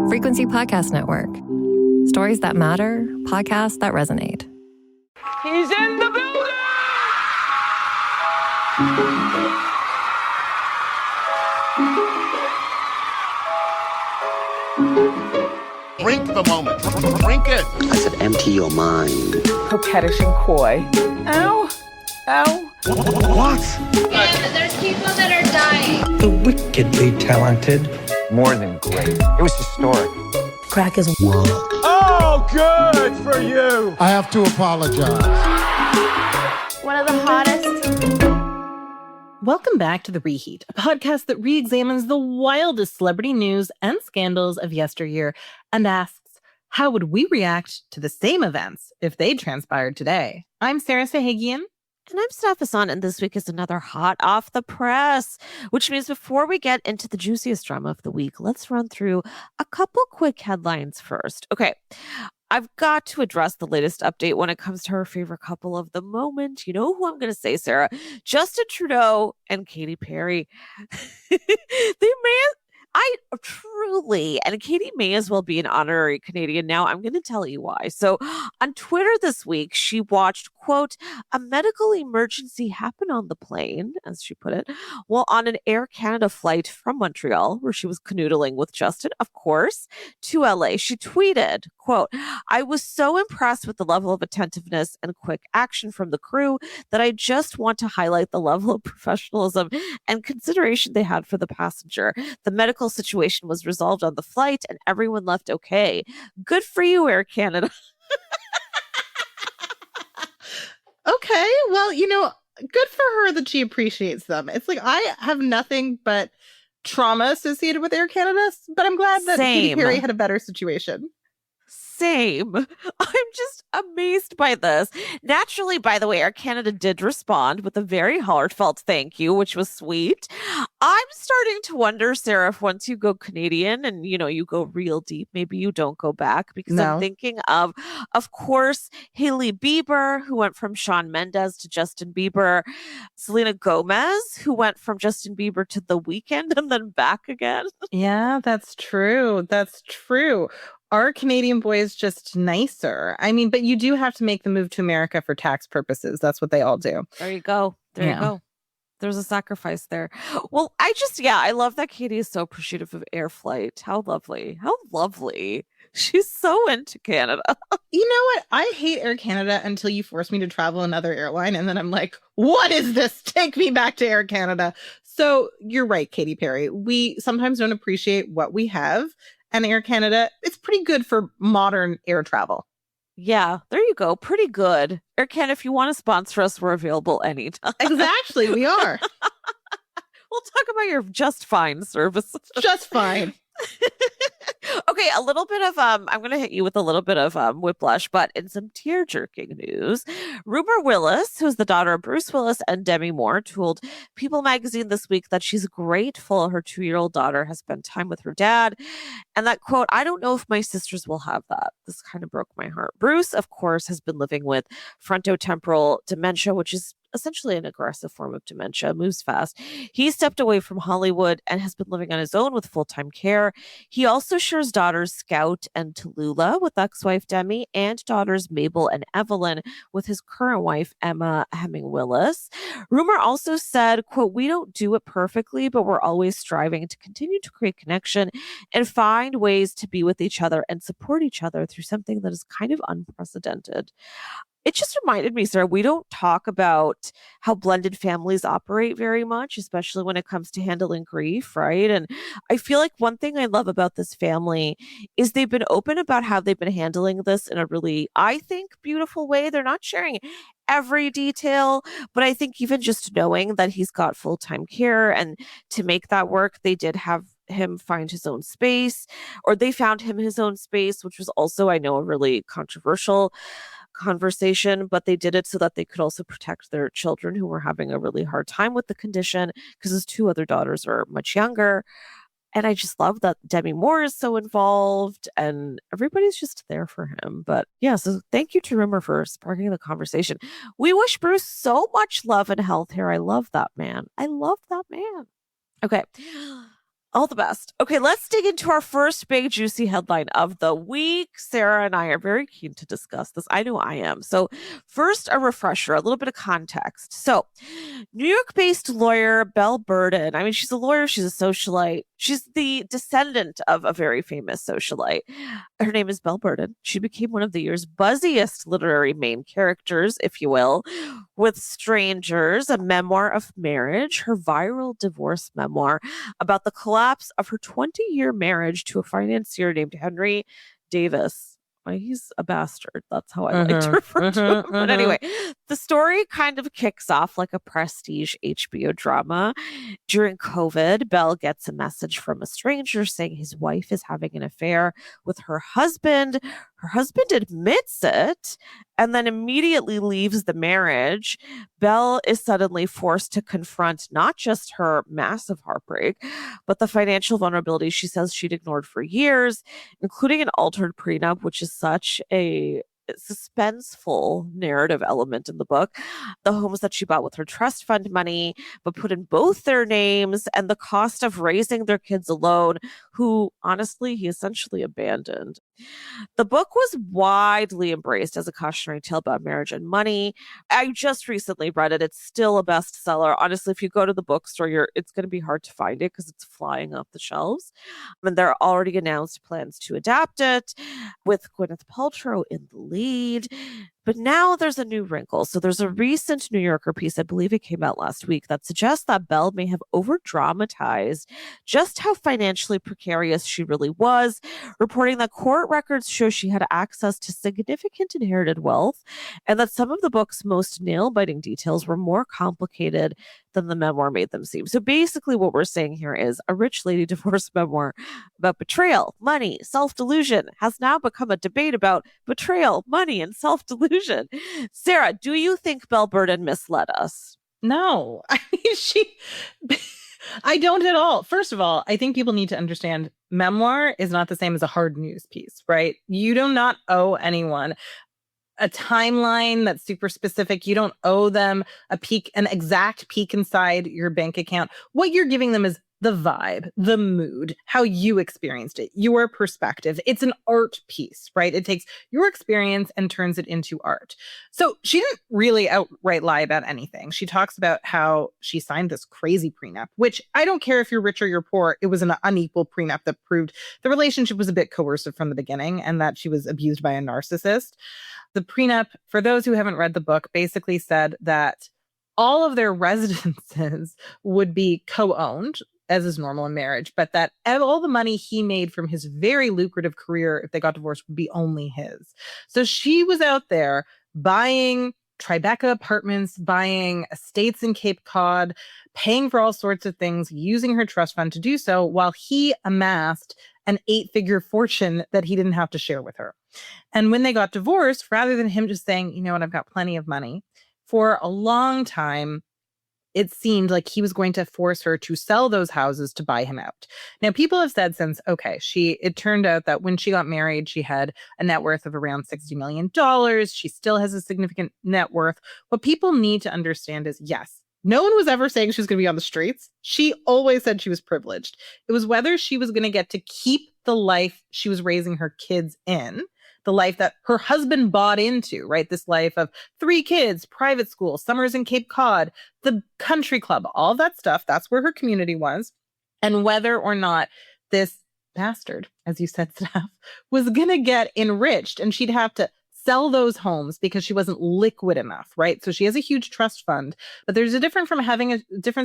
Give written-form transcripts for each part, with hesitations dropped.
Frequency Podcast Network. Stories that matter, podcasts that resonate. He's in the building! Drink the moment. Drink it. I said, empty your mind. Coquettish and coy. Ow. Ow. What? And there's people that are dying. The wickedly talented. More than great. It was historic. Crack is World. Oh, good for you. I have to apologize. One of the hottest. Welcome back to The Reheat, a podcast that re-examines the wildest celebrity news and scandals of yesteryear and asks, how would we react to the same events if they transpired today? I'm Sarah Sahagian. And I'm Steph Hassan, and this week is another hot off the press, which means before we get into the juiciest drama of the week, let's run through a couple quick headlines first. Okay, I've got to address the latest update when it comes to our favorite couple of the moment. You know who I'm going to say, Sarah? Justin Trudeau and Katy Perry. And Katy may as well be an honorary Canadian now. I'm going to tell you why. So on Twitter this week, she watched, quote, a medical emergency happen on the plane, as she put it, while on an Air Canada flight from Montreal, where she was canoodling with Justin, of course, to LA. She tweeted, quote, I was so impressed with the level of attentiveness and quick action from the crew that I just want to highlight the level of professionalism and consideration they had for the passenger. The medical situation was resolved on the flight and everyone left okay. Good for you, Air Canada. Okay, well, good for her that she appreciates them. It's like, I have nothing but trauma associated with Air Canada, but I'm glad that Katy Perry had a better situation. Same. I'm just amazed by this. Naturally, by the way, Air Canada did respond with a very heartfelt thank you, which was sweet. I'm starting to wonder, Sarah, if once you go Canadian and, you go real deep, maybe you don't go back, because I'm thinking of course, Hailey Bieber, who went from Shawn Mendes to Justin Bieber, Selena Gomez, who went from Justin Bieber to The Weeknd and then back again. Yeah, that's true. That's true. Our Canadian boy is just nicer. I mean, but you do have to make the move to America for tax purposes. That's what they all do. There you go. There you go. There's a sacrifice there. Well, I love that Katie is so appreciative of air flight. How lovely. How lovely. She's so into Canada. You know what? I hate Air Canada until you force me to travel another airline. And then I'm like, what is this? Take me back to Air Canada. So you're right, Katy Perry. We sometimes don't appreciate what we have. And Air Canada, it's pretty good for modern air travel. Yeah, there you go. Pretty good. Air Canada, if you want to sponsor us, we're available anytime. Exactly, we are. We'll talk about your Just Fine service. Just fine. Okay, a little bit of I'm going to hit you with a little bit of whiplash, but in some tear-jerking news, Rumor Willis, who's the daughter of Bruce Willis and Demi Moore, told People magazine this week that she's grateful her 2-year-old daughter has spent time with her dad, and that, quote, I don't know if my sisters will have that. This kind of broke my heart. Bruce, of course, has been living with frontotemporal dementia, which is essentially an aggressive form of dementia, moves fast. He stepped away from Hollywood and has been living on his own with full-time care. He also shares daughters Scout and Tallulah with ex-wife Demi, and daughters Mabel and Evelyn with his current wife, Emma Hemming Willis. Rumor also said, quote, we don't do it perfectly, but we're always striving to continue to create connection and find ways to be with each other and support each other through something that is kind of unprecedented. It just reminded me, Sarah, we don't talk about how blended families operate very much, especially when it comes to handling grief, right? And I feel like one thing I love about this family is they've been open about how they've been handling this in a really, I think, beautiful way. They're not sharing every detail, but I think even just knowing that he's got full-time care, and to make that work, they did have him find his own space, or they found him his own space, which was also, I know, a really controversial conversation, but they did it so that they could also protect their children who were having a really hard time with the condition, because his 2 other daughters are much younger. And I just love that Demi Moore is so involved and everybody's just there for him. But yeah, so thank you to Rumor for sparking the conversation. We wish Bruce so much love and health here. I love that man. I love that man. Okay. All the best. Okay, let's dig into our first big juicy headline of the week. Sarah and I are very keen to discuss this. I know I am. So first, a refresher, a little bit of context. So New York-based lawyer Belle Burden, I mean, she's a lawyer, she's a socialite. She's the descendant of a very famous socialite. Her name is Belle Burden. She became one of the year's buzziest literary main characters, if you will, with Strangers, a memoir of marriage, her viral divorce memoir about the collapse of her 20-year marriage to a financier named Henry Davis. Well, he's a bastard. That's how I like to refer to him. But anyway, the story kind of kicks off like a prestige HBO drama. During COVID, Belle gets a message from a stranger saying his wife is having an affair with her husband. Her husband admits it and then immediately leaves the marriage. Belle is suddenly forced to confront not just her massive heartbreak, but the financial vulnerability she says she'd ignored for years, including an altered prenup, which is such a suspenseful narrative element in the book. The homes that she bought with her trust fund money, but put in both their names, and the cost of raising their kids alone, who honestly he essentially abandoned. The book was widely embraced as a cautionary tale about marriage and money. I just recently read it. It's still a bestseller. Honestly, if you go to the bookstore, it's going to be hard to find it because it's flying off the shelves. And there are already announced plans to adapt it with Gwyneth Paltrow in the lead. But now there's a new wrinkle. So there's a recent New Yorker piece, I believe it came out last week, that suggests that Belle may have over-dramatized just how financially precarious she really was, reporting that court records show she had access to significant inherited wealth and that some of the book's most nail-biting details were more complicated than the memoir made them seem. So basically what we're saying here is a rich lady divorce memoir about betrayal, money, self-delusion has now become a debate about betrayal, money, and self-delusion. Sarah, do you think Belle Burden misled us? No, I mean, I don't at all. First of all, I think people need to understand memoir is not the same as a hard news piece, right? You do not owe anyone a timeline that's super specific. You don't owe them an exact peek inside your bank account. What you're giving them is the vibe, the mood, how you experienced it, your perspective. It's an art piece, right? It takes your experience and turns it into art. So she didn't really outright lie about anything. She talks about how she signed this crazy prenup, which I don't care if you're rich or you're poor. It was an unequal prenup that proved the relationship was a bit coercive from the beginning and that she was abused by a narcissist. The prenup, for those who haven't read the book, basically said that all of their residences would be co-owned, as is normal in marriage, but that all the money he made from his very lucrative career, if they got divorced, would be only his. So she was out there buying Tribeca apartments, buying estates in Cape Cod, paying for all sorts of things, using her trust fund to do so, while he amassed an 8-figure fortune that he didn't have to share with her. And when they got divorced, rather than him just saying, you know what, I've got plenty of money, for a long time, it seemed like he was going to force her to sell those houses to buy him out. Now, people have said since, okay, it turned out that when she got married, she had a net worth of around $60 million. She still has a significant net worth. What people need to understand is, yes, no one was ever saying she was going to be on the streets. She always said she was privileged. It was whether she was going to get to keep the life she was raising her kids in, the life that her husband bought into, right? This life of 3 kids, private school, summers in Cape Cod, the country club, all that stuff. That's where her community was. And whether or not this bastard, as you said, Steph, was going to get enriched and she'd have to sell those homes because she wasn't liquid enough, right? So she has a huge trust fund, but there's a difference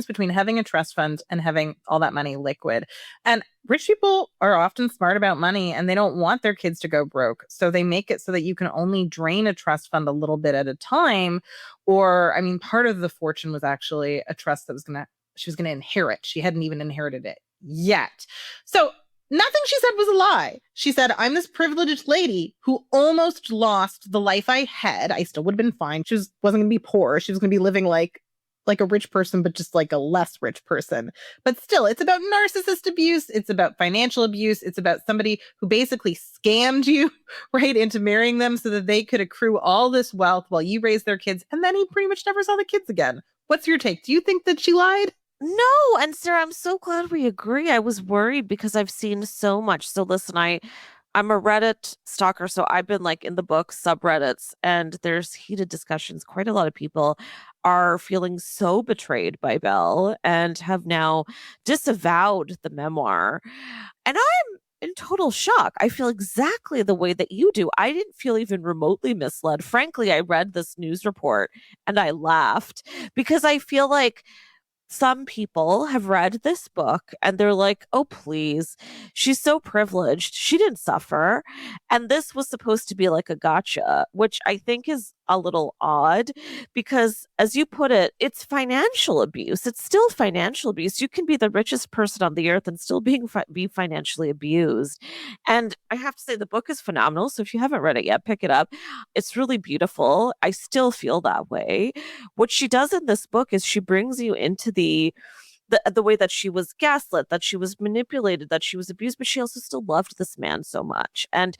between having a trust fund and having all that money liquid. And rich people are often smart about money and they don't want their kids to go broke. So they make it so that you can only drain a trust fund a little bit at a time. Or, I mean, part of the fortune was actually a trust that she was going to inherit. She hadn't even inherited it yet. So nothing she said was a lie. She said, I'm this privileged lady who almost lost the life I had. I still would have been fine. She wasn't going to be poor. She was going to be living like a rich person, but just like a less rich person. But still, it's about narcissist abuse. It's about financial abuse. It's about somebody who basically scammed you right into marrying them so that they could accrue all this wealth while you raised their kids. And then he pretty much never saw the kids again. What's your take? Do you think that she lied? No, and Sarah, I'm so glad we agree. I was worried because I've seen so much. So listen, I'm a Reddit stalker, so I've been like in the book subreddits, and there's heated discussions. Quite a lot of people are feeling so betrayed by Belle and have now disavowed the memoir. And I'm in total shock. I feel exactly the way that you do. I didn't feel even remotely misled. Frankly, I read this news report and I laughed because I feel like some people have read this book and they're like, oh, please, she's so privileged. She didn't suffer. And this was supposed to be like a gotcha, which I think is a little odd because, as you put it, it's financial abuse. It's still financial abuse. You can be the richest person on the earth and still be financially abused. And I have to say, the book is phenomenal. So if you haven't read it yet, pick it up. It's really beautiful. I still feel that way. What she does in this book is she brings you into the way that she was gaslit, that she was manipulated, that she was abused, but she also still loved this man so much. And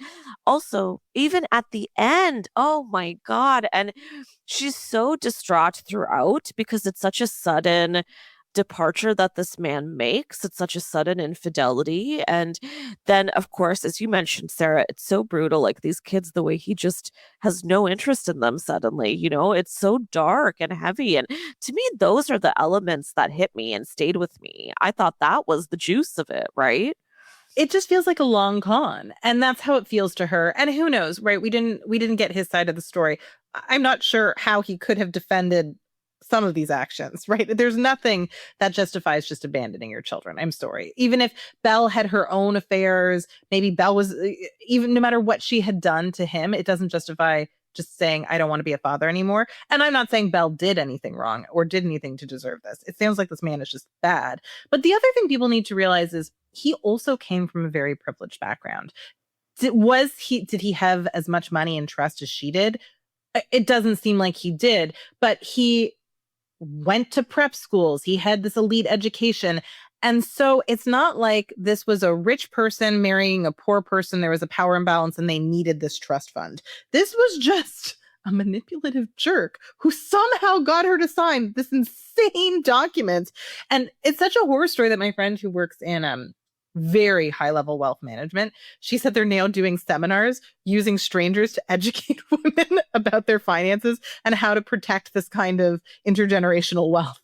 also, even at the end, oh my God. And she's so distraught throughout because it's such a sudden departure that this man makes. It's such a sudden infidelity. And then, of course, as you mentioned, Sarah, it's so brutal. Like these kids, the way he just has no interest in them suddenly, it's so dark and heavy. And to me, those are the elements that hit me and stayed with me. I thought that was the juice of it, right? It just feels like a long con, and that's how it feels to her. And who knows, right? We didn't get his side of the story. I'm not sure how he could have defended some of these actions, right? There's nothing that justifies just abandoning your children. I'm sorry. Even if Belle had her own affairs, maybe Belle was, even no matter what she had done to him, it doesn't justify just saying, I don't want to be a father anymore. And I'm not saying Belle did anything wrong or did anything to deserve this. It sounds like this man is just bad. But the other thing people need to realize is he also came from a very privileged background. Did he have as much money and trust as she did? It doesn't seem like he did, but he went to prep schools. He had this elite education. And so it's not like this was a rich person marrying a poor person. There was a power imbalance and they needed this trust fund. This was just a manipulative jerk who somehow got her to sign this insane document. And it's such a horror story that my friend who works in very high level wealth management, she said they're now doing seminars using strangers to educate women about their finances and how to protect this kind of intergenerational wealth.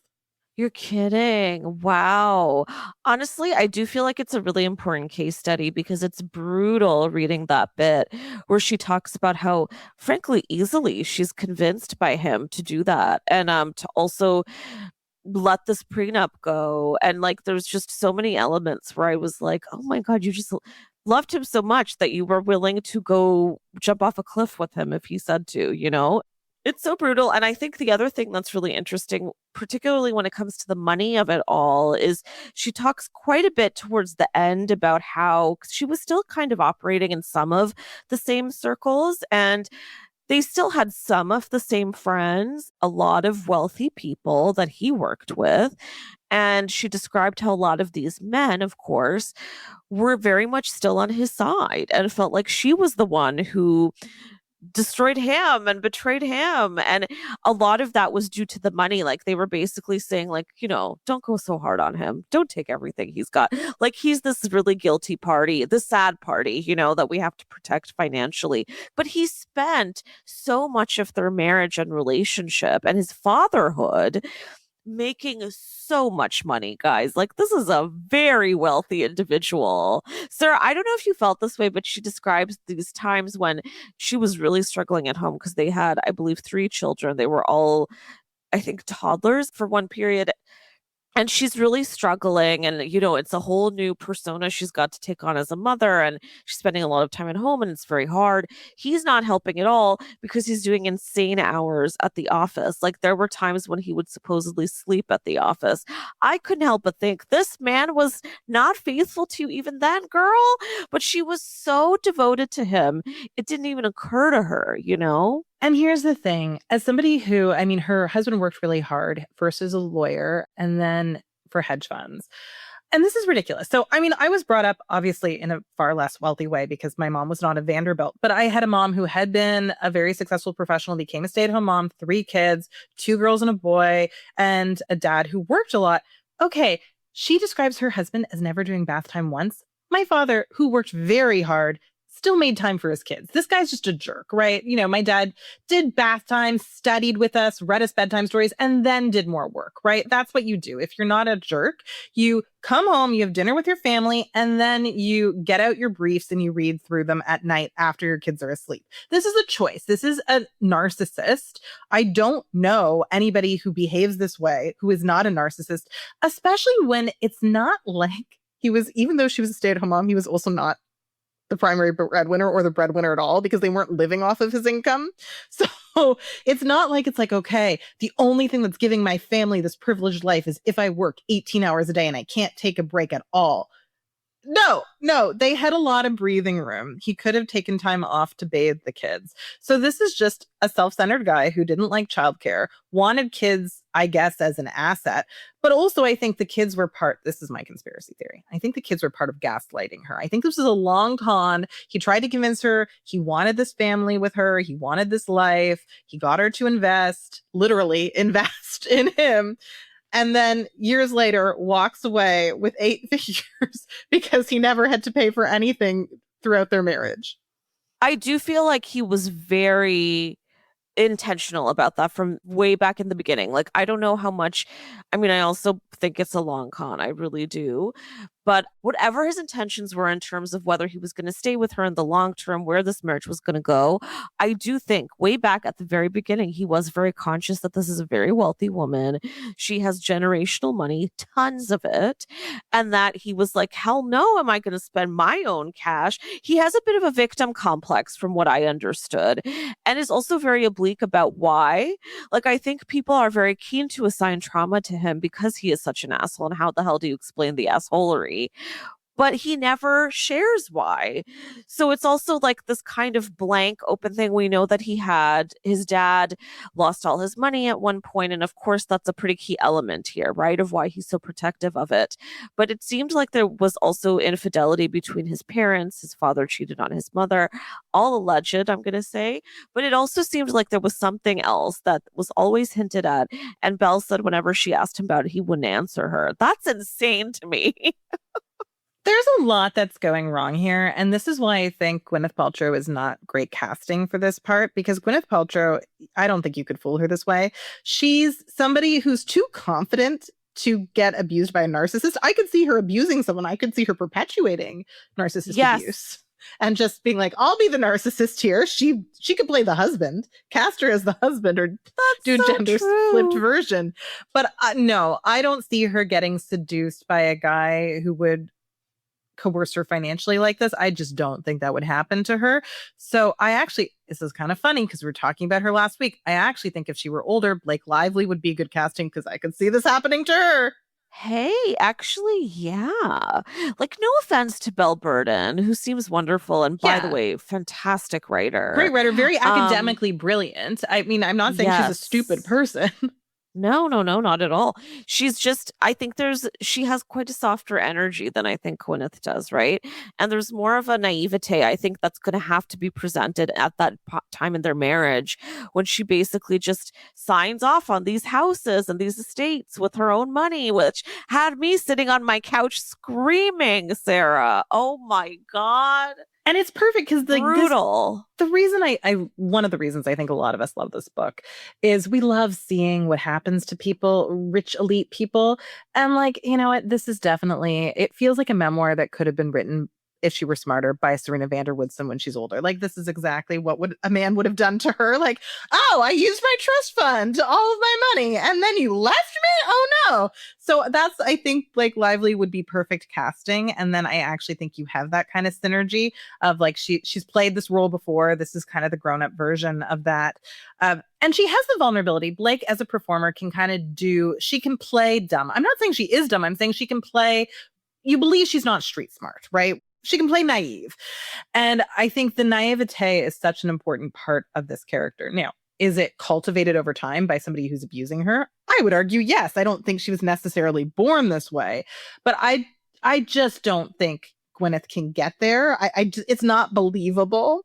You're kidding. Wow. Honestly, I do feel like it's a really important case study because it's brutal reading that bit where she talks about how, frankly, easily she's convinced by him to do that and to also let this prenup go. And like, there's just so many elements where I was like, oh my God, you just loved him so much that you were willing to go jump off a cliff with him if he said to. It's so brutal. And I think the other thing that's really interesting, particularly when it comes to the money of it all, is she talks quite a bit towards the end about how she was still kind of operating in some of the same circles and they still had some of the same friends, a lot of wealthy people that he worked with. And she described how a lot of these men, of course, were very much still on his side and felt like she was the one who destroyed him and betrayed him. And a lot of that was due to the money. Like they were basically saying like, don't go so hard on him. Don't take everything he's got. Like he's this really guilty party, the sad party, that we have to protect financially. But he spent so much of their marriage and relationship and his fatherhood making so much money, guys. Like this is a very wealthy individual. Sarah, I don't know if you felt this way, but she describes these times when she was really struggling at home because they had, I believe, 3 children. They were all, I think, toddlers for one period. And she's really struggling. And, it's a whole new persona she's got to take on as a mother. And she's spending a lot of time at home and it's very hard. He's not helping at all because he's doing insane hours at the office. Like there were times when he would supposedly sleep at the office. I couldn't help but think this man was not faithful to you even then, girl. But she was so devoted to him. It didn't even occur to her. And here's the thing, as somebody who, her husband worked really hard, first as a lawyer and then for hedge funds. And this is ridiculous. So, I was brought up obviously in a far less wealthy way because my mom was not a Vanderbilt, but I had a mom who had been a very successful professional, became a stay-at-home mom, 3 kids, 2 girls and a boy, and a dad who worked a lot. okay, she describes her husband as never doing bath time once. My father, who worked very hard, still made time for his kids. This guy's just a jerk, right? You know, my dad did bath time, studied with us, read us bedtime stories, and then did more work, right? That's what you do. If you're not a jerk, you come home, you have dinner with your family, and then you get out your briefs and you read through them at night after your kids are asleep. This is a choice. This is a narcissist. I don't know anybody who behaves this way who is not a narcissist, especially when it's not like he was, even though she was a stay-at-home mom, he was also not the primary breadwinner or the breadwinner at all, because they weren't living off of his income. So it's not like it's like, okay, the only thing that's giving my family this privileged life is if I work 18 hours a day and I can't take a break at all. No, they had a lot of breathing room. He could have taken time off to bathe the kids. So this is just a self-centered guy who didn't like childcare, wanted kids, I guess, as an asset. But also, I think the kids were this is my conspiracy theory. I think the kids were part of gaslighting her. I think this was a long con. He tried to convince her he wanted this family with her. He wanted this life. He got her to literally invest in him. And then years later, walks away with 8 figures because he never had to pay for anything throughout their marriage. I do feel like he was very intentional about that from way back in the beginning. Like, I don't know how much, I mean, I also think it's a long con. I really do. But whatever his intentions were in terms of whether he was going to stay with her in the long term, where this marriage was going to go, I do think way back at the very beginning, he was very conscious that this is a very wealthy woman. She has generational money, tons of it. And that he was like, hell no, am I going to spend my own cash? He has a bit of a victim complex from what I understood, and is also very oblique about why. Like, I think people are very keen to assign trauma to him because he is such an asshole. And how the hell do you explain the assholery? But he never shares why. So it's also like this kind of blank open thing. We know that his dad lost all his money at one point. And of course, that's a pretty key element here, right? Of why he's so protective of it. But it seemed like there was also infidelity between his parents. His father cheated on his mother, all alleged, I'm going to say. But it also seemed like there was something else that was always hinted at. And Belle said whenever she asked him about it, he wouldn't answer her. That's insane to me. There's a lot that's going wrong here. And this is why I think Gwyneth Paltrow is not great casting for this part, because Gwyneth Paltrow, I don't think you could fool her this way. She's somebody who's too confident to get abused by a narcissist. I could see her abusing someone. I could see her perpetuating narcissistic abuse and just being like, I'll be the narcissist here. She could play the husband, cast her as the husband, or do a gender flipped version. But no, I don't see her getting seduced by a guy who would coerce her financially like this. I just don't think that would happen to her. So this is kind of funny because we were talking about her last week. I actually think if she were older, Blake Lively would be good casting because I could see this happening to her. Hey, actually, yeah. Like, no offense to Belle Burden, who seems wonderful. And by the way, fantastic writer. Great writer, very academically brilliant. I mean, I'm not saying she's a stupid person. No, not at all. She's just, I think she has quite a softer energy than I think Gwyneth does, right? And there's more of a naivete, I think, that's going to have to be presented at that time in their marriage, when she basically just signs off on these houses and these estates with her own money, which had me sitting on my couch screaming, Sarah. Oh my God. And it's perfect because brutal. The reason one of the reasons I think a lot of us love this book is we love seeing what happens to people, rich elite people. And like, you know what, this is definitely, it feels like a memoir that could have been written, if she were smarter, by Serena van der Woodsen when she's older. Like, this is exactly what a man would have done to her. Like, oh, I used my trust fund, all of my money, and then you left me? Oh no. So I think like Lively would be perfect casting. And then I actually think you have that kind of synergy of like, she's played this role before. This is kind of the grown-up version of that. And she has the vulnerability. Blake as a performer can she can play dumb. I'm not saying she is dumb. I'm saying she can play, you believe she's not street smart, right? She can play naive. And I think the naivete is such an important part of this character. Now, is it cultivated over time by somebody who's abusing her? I would argue yes. I don't think she was necessarily born this way, but I just don't think Gwyneth can get there. It's not believable.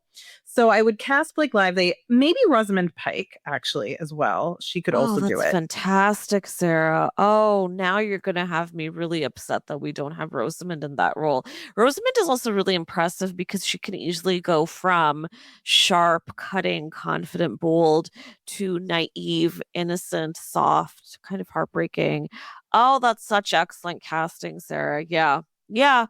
So I would cast Blake Lively, maybe Rosamund Pike, actually, as well. She could also do that's it. fantastic, Sarah. Oh, now you're going to have me really upset that we don't have Rosamund in that role. Rosamund is also really impressive because she can easily go from sharp, cutting, confident, bold to naive, innocent, soft, kind of heartbreaking. Oh, that's such excellent casting, Sarah. Yeah. Yeah.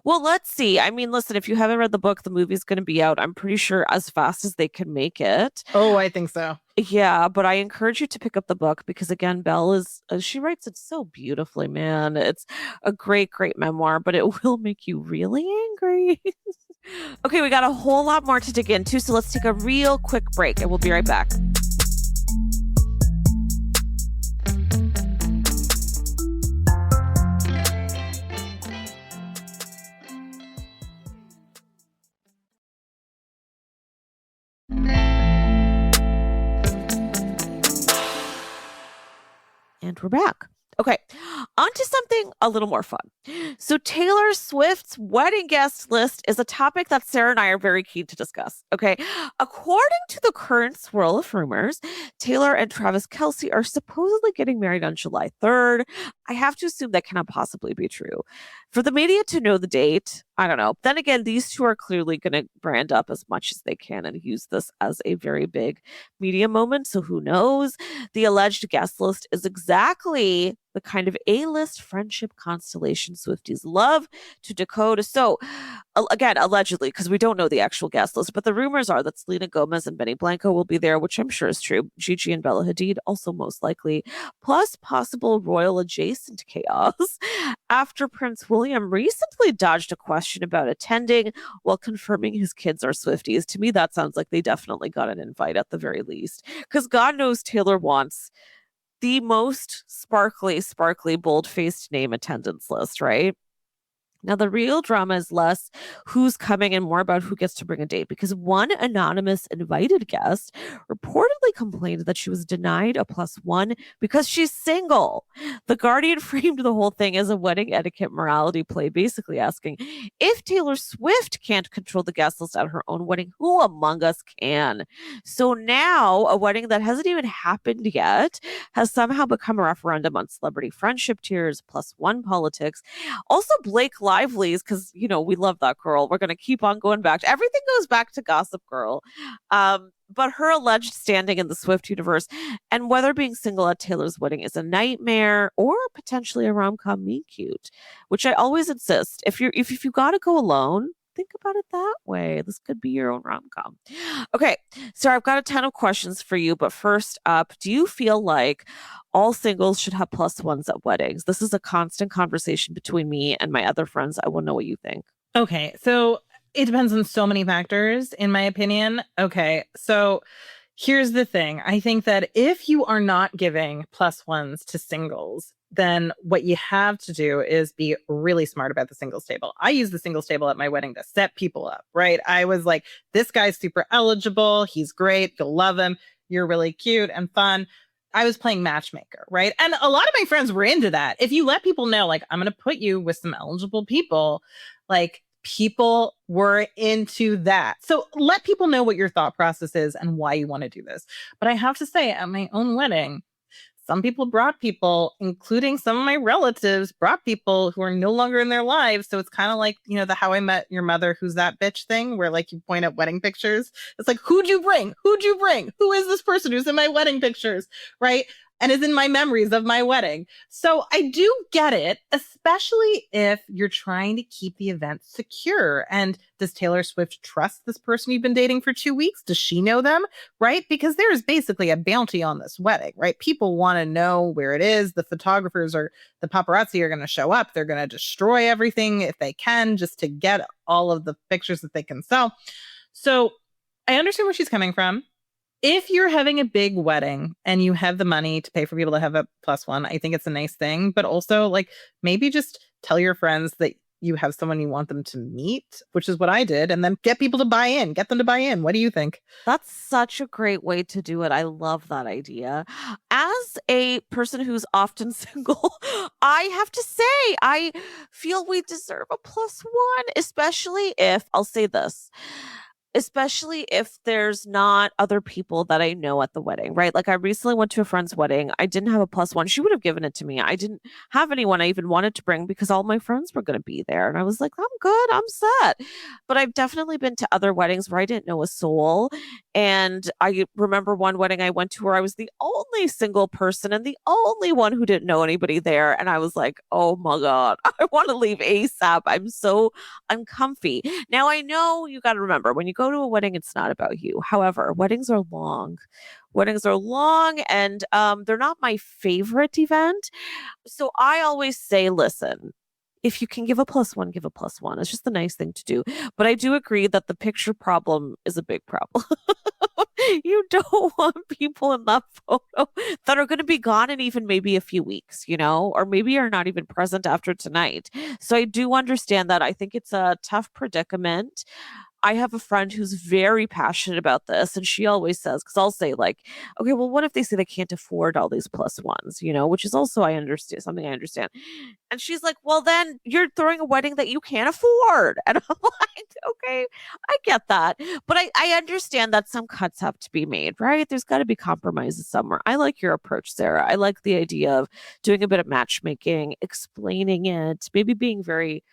Well, let's see. I mean, listen, if you haven't read the book, the movie's going to be out, I'm pretty sure, as fast as they can make it. Oh, I think so. Yeah, but I encourage you to pick up the book because, again, Belle is, she writes it so beautifully, man. It's a great, great memoir, but it will make you really angry. Okay, we got a whole lot more to dig into, so let's take a real quick break and we'll be right back. And we're back. Okay, on to something a little more fun. So Taylor Swift's wedding guest list is a topic that Sarah and I are very keen to discuss. Okay, according to the current swirl of rumors, Taylor and Travis Kelce are supposedly getting married on July 3rd. I have to assume that cannot possibly be true. For the media to know the date, I don't know. Then again, these two are clearly going to brand up as much as they can and use this as a very big media moment. So who knows? The alleged guest list is exactly the kind of A-list friendship constellation Swifties love to decode. So, again, allegedly, because we don't know the actual guest list, but the rumors are that Selena Gomez and Benny Blanco will be there, which I'm sure is true. Gigi and Bella Hadid also most likely, plus possible royal adjacent chaos. After Prince William recently dodged a question about attending while confirming his kids are Swifties. To me, that sounds like they definitely got an invite at the very least, because God knows Taylor wants the most sparkly, bold-faced name attendance list, right? Now, the real drama is less who's coming and more about who gets to bring a date, because one anonymous invited guest reportedly complained that she was denied a +1 because she's single. The Guardian framed the whole thing as a wedding etiquette morality play, basically asking, if Taylor Swift can't control the guest list at her own wedding, who among us can? So now, a wedding that hasn't even happened yet has somehow become a referendum on celebrity friendship tiers, +1 politics. Also, Blake Lively's, because, you know, we love that girl. We're going to keep on going back. Everything goes back to Gossip Girl. But her alleged standing in the Swift universe and whether being single at Taylor's wedding is a nightmare or potentially a rom-com meet cute, which I always insist. If you got to go alone, think about it that way. This could be your own rom-com. Okay, so I've got a ton of questions for you, but first up, do you feel like all singles should have +1s at weddings? This is a constant conversation between me and my other friends. I want to know what you think. Okay, so it depends on so many factors, in my opinion. Okay, so here's the thing. I think that if you are not giving +1s to singles, then what you have to do is be really smart about the singles table. I use the singles table at my wedding to set people up, right? I was like, this guy's super eligible. He's great. You'll love him. You're really cute and fun. I was playing matchmaker, right? And a lot of my friends were into that. If you let people know, like, I'm going to put you with some eligible people, like, people were into that. So let people know what your thought process is and why you want to do this. But I have to say, at my own wedding, some people brought people, including some of my relatives, brought people who are no longer in their lives. So it's kind of like, you know, the How I Met Your Mother, Who's That Bitch thing, where like you point at wedding pictures. It's like, who'd you bring? Who'd you bring? Who is this person who's in my wedding pictures? Right. And is in my memories of my wedding. So I do get it, especially if you're trying to keep the event secure. And does Taylor Swift trust this person you've been dating for 2 weeks? Does she know them? Right? Because there is basically a bounty on this wedding, right? People want to know where it is. The photographers or the paparazzi are going to show up. They're going to destroy everything if they can, just to get all of the pictures that they can sell. So I understand where she's coming from. If you're having a big wedding and you have the money to pay for people to have a +1, I think it's a nice thing. But also, like, maybe just tell your friends that you have someone you want them to meet, which is what I did, and then get people to buy in. Get them to buy in. What do you think? That's such a great way to do it. I love that idea. As a person who's often single, I have to say, I feel we deserve a +1, especially if, I'll say this, especially if there's not other people that I know at the wedding, right? Like I recently went to a friend's wedding. I didn't have a plus one. She would have given it to me. I didn't have anyone I even wanted to bring because all my friends were going to be there. And I was like, I'm good. I'm set. But I've definitely been to other weddings where I didn't know a soul. And I remember one wedding I went to where I was the only single person and the only one who didn't know anybody there. And I was like, oh my God, I want to leave ASAP. I'm so uncomfy. Now, I know you got to remember when you go to a wedding, it's not about you. However, weddings are long. Weddings are long and they're not my favorite event. So I always say, listen, if you can give a plus one, give a plus one. It's just the nice thing to do. But I do agree that the picture problem is a big problem. You don't want people in that photo that are going to be gone in even maybe a few weeks, or maybe are not even present after tonight. So I do understand that. I think it's a tough predicament. I have a friend who's very passionate about this, and she always says, because I'll say like, okay, well, what if they say they can't afford all these plus ones, which is also, I understand, something I understand. And she's like, well, then you're throwing a wedding that you can't afford. And I'm like, okay, I get that. But I understand that some cuts have to be made, right? There's got to be compromises somewhere. I like your approach, Sarah. I like the idea of doing a bit of matchmaking, explaining it, maybe being very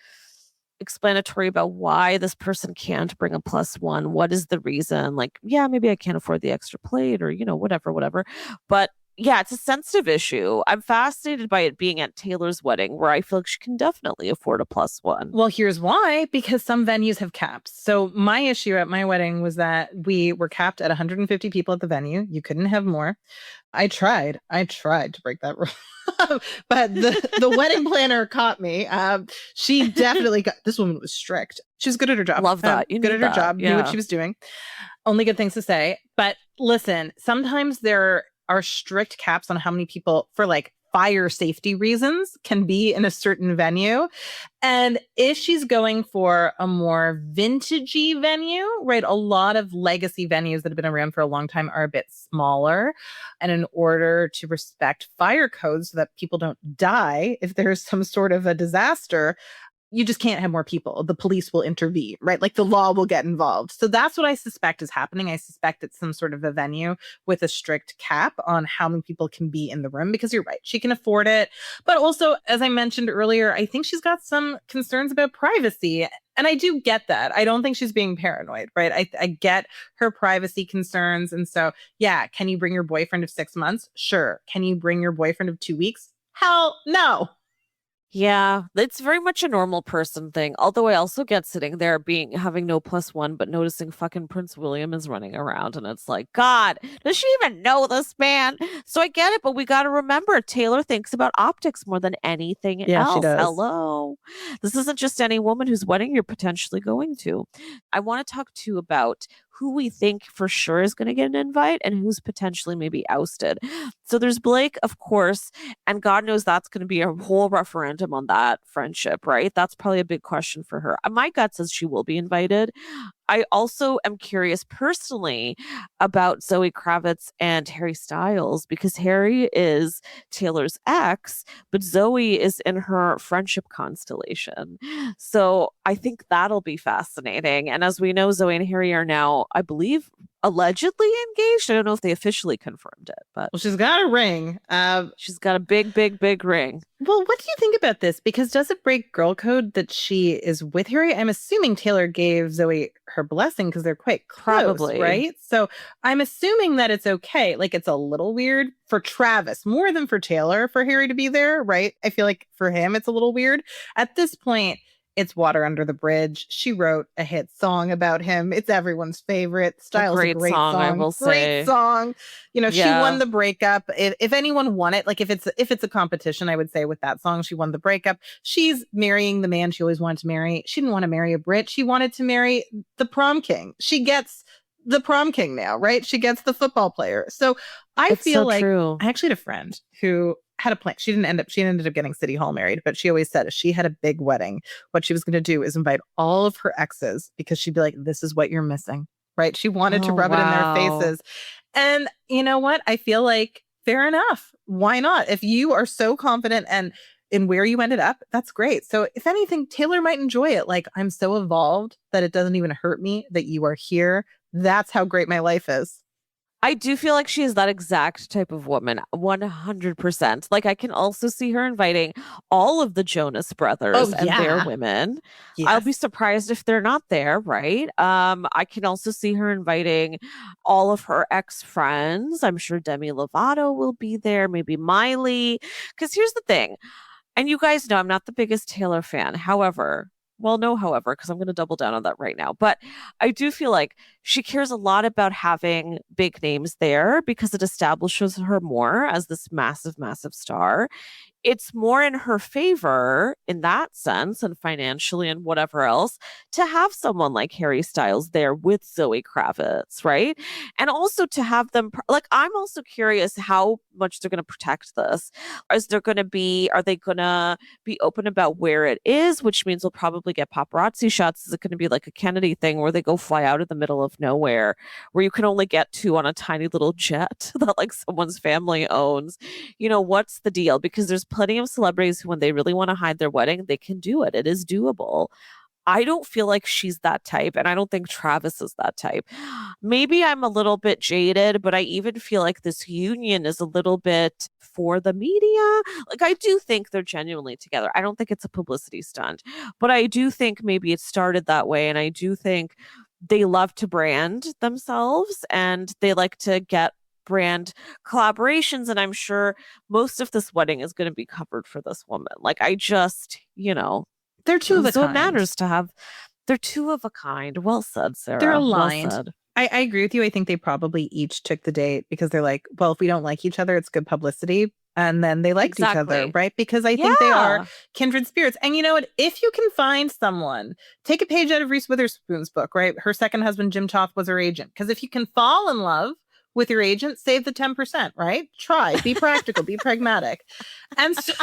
explanatory about why this person can't bring a plus one. What is the reason? Like, yeah, maybe I can't afford the extra plate or, whatever. But yeah, it's a sensitive issue. I'm fascinated by it being at Taylor's wedding where I feel like she can definitely afford a plus one. Well, here's why, because some venues have caps. So my issue at my wedding was that we were capped at 150 people at the venue. You couldn't have more. I tried to break that rule. But the wedding planner caught me. She definitely this woman was strict. She was good at her job. Love that. Good at her job. Yeah. Knew what she was doing. Only good things to say. But listen, sometimes there are strict caps on how many people for like fire safety reasons can be in a certain venue. And if she's going for a more vintagey venue, right, a lot of legacy venues that have been around for a long time are a bit smaller. And in order to respect fire codes so that people don't die if there's some sort of a disaster, you just can't have more people. The police will intervene, right? Like the law will get involved. So that's what I suspect is happening. I suspect it's some sort of a venue with a strict cap on how many people can be in the room, because you're right, she can afford it. But also, as I mentioned earlier, I think she's got some concerns about privacy. And I do get that. I don't think she's being paranoid, right? I get her privacy concerns. And so, yeah, can you bring your boyfriend of 6 months? Sure. Can you bring your boyfriend of 2 weeks? Hell no. Yeah, it's very much a normal person thing. Although I also get sitting there having no plus one, but noticing fucking Prince William is running around, and it's like, God, does she even know this man? So I get it, but we got to remember Taylor thinks about optics more than anything else. She does. Hello, this isn't just any woman whose wedding you're potentially going to. I want to talk too about who we think for sure is going to get an invite and who's potentially maybe ousted. So there's Blake, of course, and God knows that's going to be a whole referendum on that friendship, right? That's probably a big question for her. My gut says she will be invited. I also am curious personally about Zoe Kravitz and Harry Styles, because Harry is Taylor's ex, but Zoe is in her friendship constellation. So I think that'll be fascinating. And as we know, Zoe and Harry are now, I believe, allegedly engaged. I don't know if they officially confirmed it, but well, she's got a ring. She's got a big, big, big ring. Well, what do you think about this? Because does it break girl code that she is with Harry? I'm assuming Taylor gave Zoe her blessing because they're quite close, Probably. right? So I'm assuming that it's okay. Like, it's a little weird for Travis more than for Taylor for Harry to be there, right? I feel like for him, it's a little weird. At this point, it's water under the bridge. She wrote a hit song about him. It's everyone's favorite. Styles a great song. I will say. Great song. Yeah. She won the breakup. If anyone won it, like if it's a competition, I would say with that song, she won the breakup. She's marrying the man she always wanted to marry. She didn't want to marry a Brit. She wanted to marry the prom king. She gets the prom king now, right? She gets the football player. So I feel like true. I actually had a friend who had a plan. She ended up getting City Hall married, but she always said if she had a big wedding, what she was going to do is invite all of her exes, because she'd be like, this is what you're missing, right? She wanted to rub it in their faces. And you know what? I feel like fair enough. Why not? If you are so confident and in where you ended up, that's great. So if anything, Taylor might enjoy it. Like, I'm so evolved that it doesn't even hurt me that you are here. That's how great my life is. I do feel like she is that exact type of woman, 100%. Like, I can also see her inviting all of the Jonas brothers and their women. Yes. I'll be surprised if they're not there, right? I can also see her inviting all of her ex-friends. I'm sure Demi Lovato will be there, maybe Miley. Because here's the thing, and you guys know I'm not the biggest Taylor fan. However, because I'm going to double down on that right now. But I do feel like she cares a lot about having big names there because it establishes her more as this massive, massive star. It's more in her favor in that sense and financially and whatever else to have someone like Harry Styles there with Zoe Kravitz, right? And also to have them, like, I'm also curious how much they're going to protect this. Are they going to be open about where it is, which means we'll probably get paparazzi shots? Is it going to be like a Kennedy thing where they go fly out in the middle of nowhere, where you can only get to on a tiny little jet that like someone's family owns? You know, what's the deal? Because there's plenty of celebrities who, when they really want to hide their wedding, they can do it. It is doable. I don't feel like she's that type, and I don't think Travis is that type. Maybe I'm a little bit jaded, but I even feel like this union is a little bit for the media. Like, I do think they're genuinely together. I don't think it's a publicity stunt, but I do think maybe it started that way, and I do think they love to brand themselves, and they like to get brand collaborations, and I'm sure most of this wedding is going to be covered for this woman. Like, I just, they're two of a so kind. It matters to have. They're two of a kind. Well said, Sarah. They're aligned. Well said. I agree with you. I think they probably each took the date because they're like, well, if we don't like each other, it's good publicity. And then they liked each other, right? Because I think they are kindred spirits. And you know what? If you can find someone, take a page out of Reese Witherspoon's book, right? Her second husband, Jim Toth, was her agent. Because if you can fall in love with your agent, save the 10%, right? Try, be practical, be pragmatic. And so,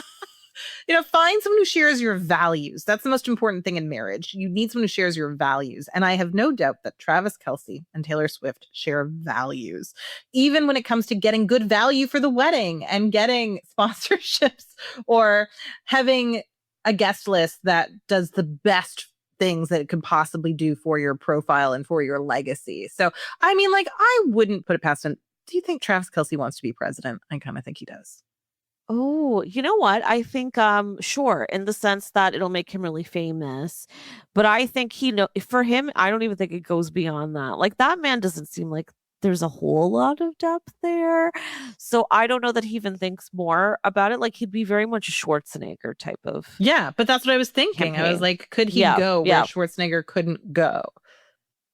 find someone who shares your values. That's the most important thing in marriage. You need someone who shares your values. And I have no doubt that Travis Kelce and Taylor Swift share values, even when it comes to getting good value for the wedding and getting sponsorships or having a guest list that does the best things that it could possibly do for your profile and for your legacy. So, I mean, like, I wouldn't put it past him. Do you think Travis Kelce wants to be president? I kind of think he does. Oh, you know what? I think, sure, in the sense that it'll make him really famous. But I think for him, I don't even think it goes beyond that. Like, that man doesn't seem like there's a whole lot of depth there. So I don't know that he even thinks more about it. Like, he'd be very much a Schwarzenegger type of. Yeah, but that's what I was thinking. Campaign. I was like, could he go where Schwarzenegger couldn't go?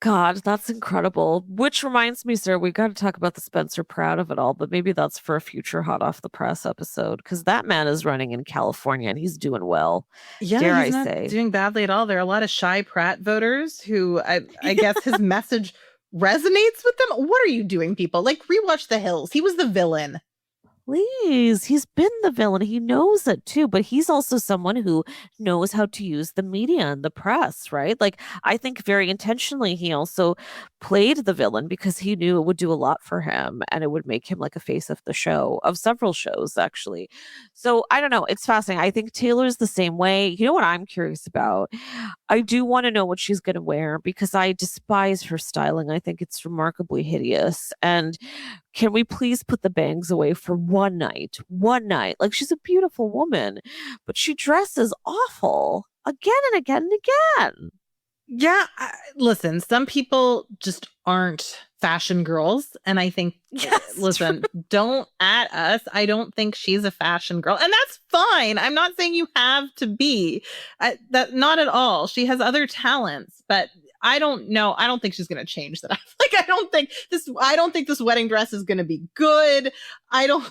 God, that's incredible. Which reminds me, sir, we got to talk about the Spencer Pratt of it all, but maybe that's for a future Hot Off the Press episode, because that man is running in California and he's doing well. Yeah, he's not doing badly at all. There are a lot of shy Pratt voters who I guess his message resonates with them. What are you doing, people? Like, rewatch The Hills. He was the villain. Please, he's been the villain. He knows it too, but he's also someone who knows how to use the media and the press, right? Like, I think very intentionally, he also played the villain because he knew it would do a lot for him and it would make him like a face of the show, of several shows, actually. So I don't know. It's fascinating. I think Taylor's the same way. You know what I'm curious about? I do want to know what she's going to wear because I despise her styling. I think it's remarkably hideous. And can we please put the bangs away for one night? One night. Like, she's a beautiful woman, but she dresses awful again and again and again. Yeah. Listen, some people just aren't fashion girls. And I think, listen, don't at us. I don't think she's a fashion girl. And that's fine. I'm not saying you have to be. Not at all. She has other talents, but I don't know. I don't think she's going to change that. Like, I don't think this wedding dress is going to be good. I don't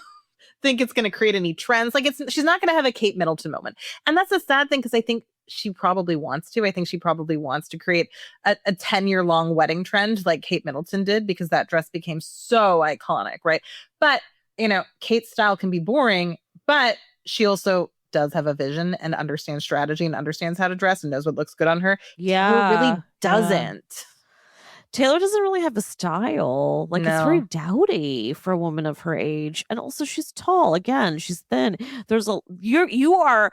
think it's going to create any trends. Like, she's not going to have a Kate Middleton moment. And that's a sad thing because I think she probably wants to. I think she probably wants to create a 10-year long wedding trend like Kate Middleton did because that dress became so iconic, right? But, Kate's style can be boring, but she also does have a vision and understands strategy and understands how to dress and knows what looks good on her. Yeah. Taylor really doesn't. Taylor doesn't really have a style. Like it's very No. dowdy for a woman of her age. And also she's tall. Again, she's thin. You are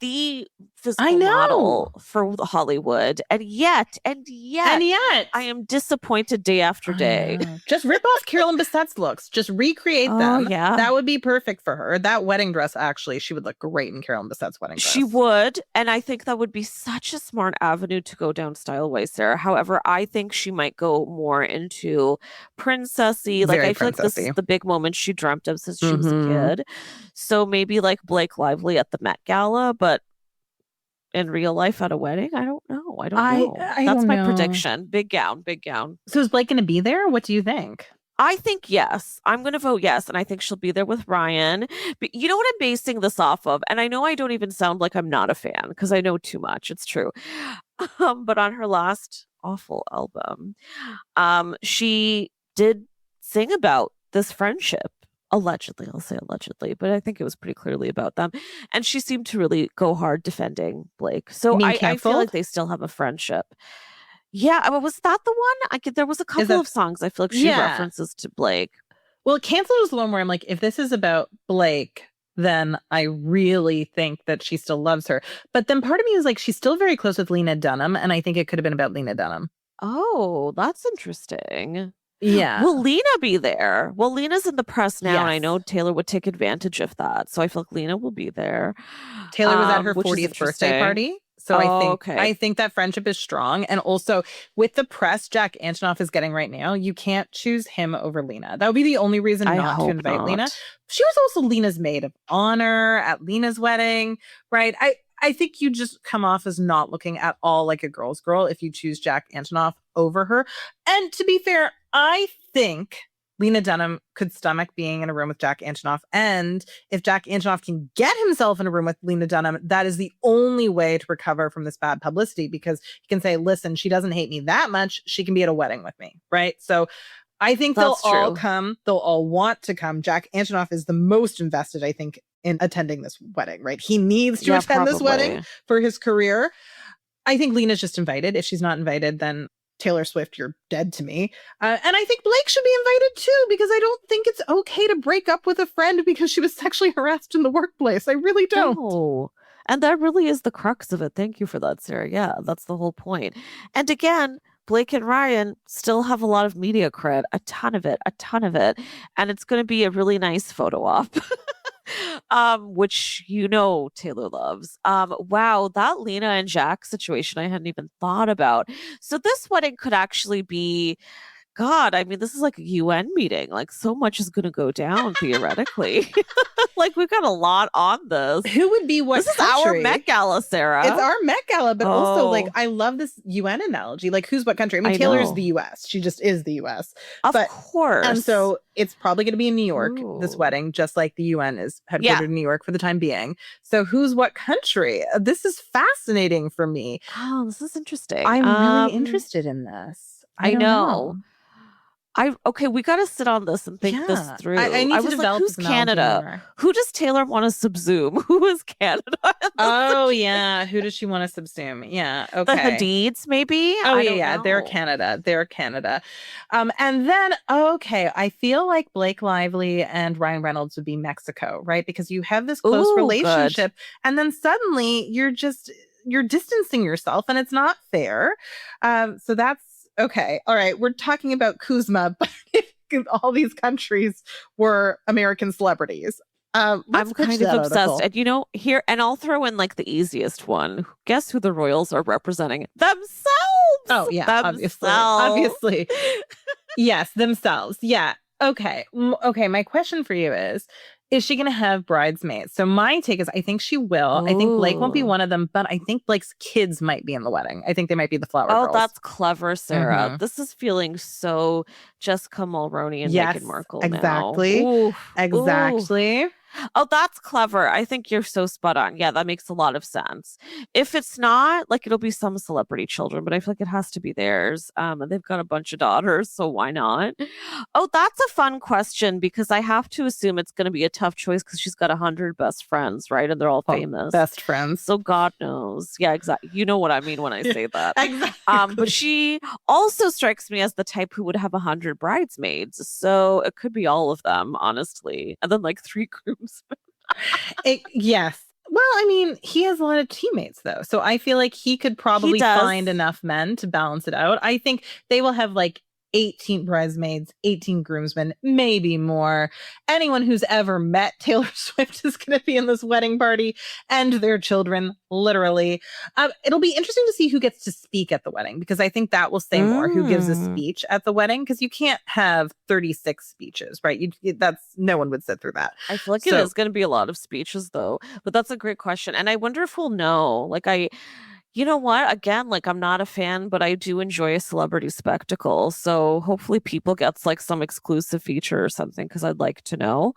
the physical model for Hollywood. And yet I am disappointed day after day. Just rip off Carolyn Bassett's looks. Just recreate them. Yeah. That would be perfect for her. That wedding dress, actually, she would look great in Carolyn Bassett's wedding dress. She would. And I think that would be such a smart avenue to go down style-wise, Sarah. However, I think she might go more into princessy. Like, Very I feel like this is princessy. the big moment she dreamt of since she was a kid. So maybe like Blake Lively at the Met Gala, but in real life at a wedding, I don't know. I don't know. That's my prediction. Big gown. So is Blake going to be there? What do you think? I think yes. I'm going to vote yes. And I think she'll be there with Ryan. But you know what I'm basing this off of? And I know I don't even sound like I'm not a fan because I know too much. It's true. But on her last awful album, she did sing about this friendship. Allegedly, I'll say allegedly, but I think it was pretty clearly about them. And she seemed to really go hard defending Blake. So I feel like they still have a friendship. Yeah, was that the one? There was a couple of songs I feel like she references to Blake. Well, Canceled is the one where I'm like, if this is about Blake, then I really think that she still loves her. But then part of me is like, she's still very close with Lena Dunham, and I think it could have been about Lena Dunham. Oh, that's interesting. Yeah. Will Lena be there? Well, Lena's in the press now, and I know Taylor would take advantage of that. So I feel like Lena will be there. Taylor was at her 40th birthday party. So I think that friendship is strong. And also with the press Jack Antonoff is getting right now, you can't choose him over Lena. That would be the only reason not to invite Lena. She was also Lena's maid of honor at Lena's wedding, right? I think you just come off as not looking at all like a girl's girl if you choose Jack Antonoff over her. And to be fair, I think Lena Dunham could stomach being in a room with Jack Antonoff. And if Jack Antonoff can get himself in a room with Lena Dunham, that is the only way to recover from this bad publicity, because he can say, listen, she doesn't hate me that much. She can be at a wedding with me, right? So I think they'll all come. They'll all want to come. Jack Antonoff is the most invested, I think, in attending this wedding, right? He needs to attend this wedding for his career. I think Lena's just invited. If she's not invited, then Taylor Swift, you're dead to me. And I think Blake should be invited too, because I don't think it's okay to break up with a friend because she was sexually harassed in the workplace. I really don't. No. And that really is the crux of it. Thank you for that, Sarah. Yeah, that's the whole point. And again, Blake and Ryan still have a lot of media cred, a ton of it. And it's going to be a really nice photo op. Which Taylor loves. Wow, that Lena and Jack situation I hadn't even thought about. So this wedding could actually be, God, I mean, this is like a UN meeting. Like, so much is going to go down theoretically. Like, we've got a lot on this. Who would be what? This is our Met Gala, Sarah. It's our Met Gala, but also, like, I love this UN analogy. Like, who's what country? I mean, Taylor's the US. She just is the US. Of course. And so it's probably going to be in New York, this wedding, just like the UN is headquartered in New York for the time being. So who's what country? This is fascinating for me. Oh, this is interesting. I'm really interested in this. I know. We got to sit on this and think this through. I need to develop who's Canada? Who does Taylor want to subsume? Who is Canada? Oh, yeah. Who does she want to subsume? Yeah. Okay. The Hadids, maybe? Oh, yeah. They're Canada. And then, I feel like Blake Lively and Ryan Reynolds would be Mexico, right? Because you have this close relationship. Good. And then suddenly you're distancing yourself, and it's not fair. So that's, okay. All right. We're talking about Kuzma, but all these countries were American celebrities. I'm kind of obsessed. And here, and I'll throw in like the easiest one. Guess who the royals are representing? Themselves. Oh, yeah. Obviously. Yes, themselves. Yeah. Okay. My question for you is she going to have bridesmaids? So my take is I think she will. I think Blake won't be one of them, but I think Blake's kids might be in the wedding. I think they might be the flower girls. Oh, that's clever, Sarah. Mm-hmm. This is feeling so Jessica Mulroney and Meghan Markle exactly. now. Exactly. Oh, that's clever. I think you're so spot on. Yeah, that makes a lot of sense. If it's not, like, it'll be some celebrity children, but I feel like it has to be theirs. And they've got a bunch of daughters, so why not? Oh, that's a fun question because I have to assume it's going to be a tough choice because she's got 100 best friends, right? And they're all famous. Best friends. So God knows. Yeah, exactly. You know what I mean when I say that. Exactly. But she also strikes me as the type who would have 100 bridesmaids. So it could be all of them, honestly. And then like 3 groomsmen. Yes. Well, I mean, he has a lot of teammates though. So I feel like he could probably find enough men to balance it out. I think they will have like 18 bridesmaids, 18 groomsmen, maybe more. Anyone who's ever met Taylor Swift is going to be in this wedding party, and their children, literally. It'll be interesting to see who gets to speak at the wedding, because I think that will say more who gives a speech at the wedding, because you can't have 36 speeches, right? No one would sit through that. I feel like it is going to be a lot of speeches though, but that's a great question. And I wonder if we'll know, you know what? Again, like I'm not a fan, but I do enjoy a celebrity spectacle. So hopefully People gets like some exclusive feature or something, because I'd like to know.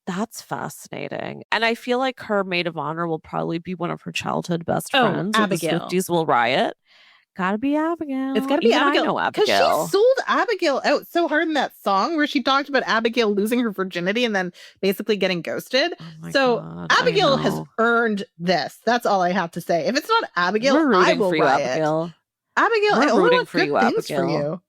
That's fascinating. And I feel like her maid of honor will probably be one of her childhood best friends. Abigail. The Swifties will riot. Gotta be Abigail. It's gotta be Abigail. I know Because Abigail. she sold Abigail out so hard in that song where she talked about Abigail losing her virginity and then basically getting ghosted. Oh So God, Abigail has earned this. That's all I have to say. If it's not Abigail, We're rooting I will for you, riot. Abigail. Abigail, We're I only rooting want for good you, things for Abigail. you.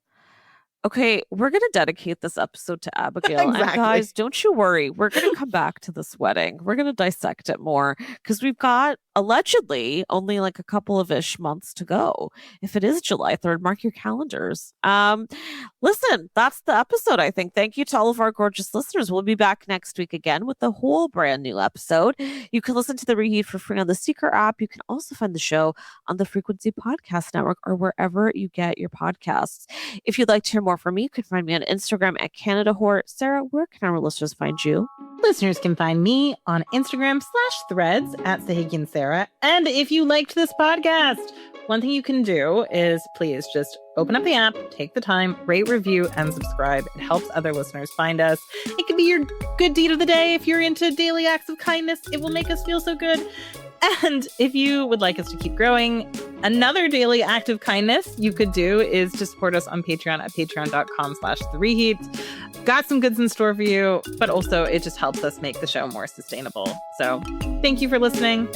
Okay, we're going to dedicate this episode to Abigail. And Exactly. guys, don't you worry. We're going to come back to this wedding. We're going to dissect it more because we've got allegedly only like a couple of ish months to go. If it is July 3rd, mark your calendars. Listen, that's the episode, I think. Thank you to all of our gorgeous listeners. We'll be back next week again with a whole brand new episode. You can listen to The Reheat for free on the Seeker app. You can also find the show on the Frequency Podcast Network or wherever you get your podcasts. If you'd like to hear more from me, you can find me on Instagram at Canada Whore. Sarah, where can our listeners find you? Listeners can find me on Instagram/threads at Sahigian Sarah. And if you liked this podcast, one thing you can do is please just open up the app, take the time, rate, review, and subscribe. It helps other listeners find us. It could be your good deed of the day. If you're into daily acts of kindness, it will make us feel so good. And if you would like us to keep growing, another daily act of kindness you could do is to support us on Patreon at patreon.com/thereheat. Got some goods in store for you, but also it just helps us make the show more sustainable. So thank you for listening.